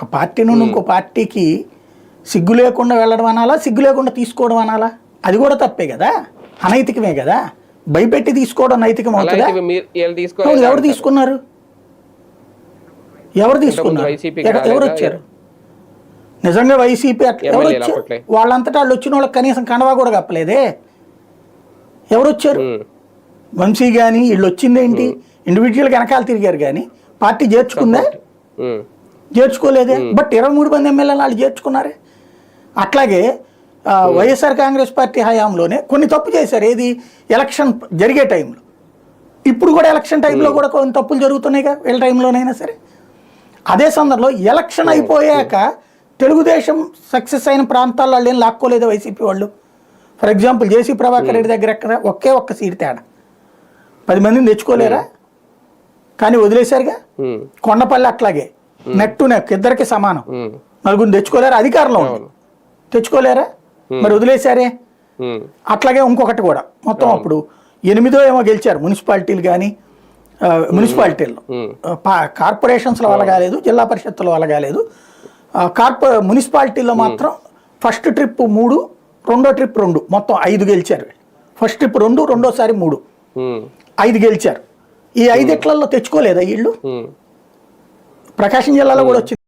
ఒక పార్టీ నుండి ఇంకో పార్టీకి సిగ్గు లేకుండా వెళ్ళడం అనాలా, సిగ్గు లేకుండా తీసుకోవడం అనాలా? అది కూడా తప్పే కదా, అనైతికమే కదా. భయపెట్టి తీసుకోవడం నైతికం అవుతుందా? ఎవరు తీసుకున్నారు? ఎవరు వచ్చారు నిజంగా? వైసీపీ ఎవరు వచ్చారు? వాళ్ళంతటా వాళ్ళు వచ్చిన వాళ్ళకి కనీసం కండవా కూడా కప్పలేదే. ఎవరు వచ్చారు? వంశీ కానీ వీళ్ళు వచ్చిందేంటి? ఇండివిజువల్గా వెనకాల తిరిగారు కానీ పార్టీ చేర్చుకుందా? చేర్చుకోలేదే. బట్ 23 మంది ఎమ్మెల్యేలు వాళ్ళు చేర్చుకున్నారే. అట్లాగే వైఎస్ఆర్ కాంగ్రెస్ పార్టీ హయాంలోనే కొన్ని తప్పు చేశారు. ఏది? ఎలక్షన్ జరిగే టైంలో. ఇప్పుడు కూడా ఎలక్షన్ టైంలో కూడా కొన్ని తప్పులు జరుగుతున్నాయిగా, వీళ్ళ టైంలోనైనా సరే. అదే సందర్భంలో ఎలక్షన్ అయిపోయాక తెలుగుదేశం సక్సెస్ అయిన ప్రాంతాల్లో వాళ్ళు ఏం లాక్కోలేదు వైసీపీ వాళ్ళు. ఫర్ ఎగ్జాంపుల్ జేసీ ప్రభాకర్ రెడ్డి దగ్గర ఎక్కడ ఒక్క సీట్ తేడా, 10 మందిని తెచ్చుకోలేరా? కానీ వదిలేశారుగా. కొండపల్లి అట్లాగే నెక్ టు నెక్ ఇద్దరికి సమానం, నలుగురిని తెచ్చుకోలేరా? అధికారంలో ఉంది, తెచ్చుకోలేరా? మరి వదిలేశారే. అట్లాగే ఇంకొకటి కూడా మొత్తం అప్పుడు 8 ఏమో గెలిచారు మున్సిపాలిటీలు. కానీ మున్సిపాలిటీల్లో కార్పొరేషన్స్లో వల్ల కాలేదు, జిల్లా పరిషత్తుల వల్ల కాలేదు. మున్సిపాలిటీలో మాత్రం ఫస్ట్ ట్రిప్ 3, రెండో ట్రిప్ 2, మొత్తం 5 గెలిచారు. ఫస్ట్ ట్రిప్ 2, రెండోసారి 3, 5 గెలిచారు. ఈ 5 తెచ్చుకోలేదా వీళ్ళు? ప్రకాశం జిల్లాలో కూడా వచ్చింది.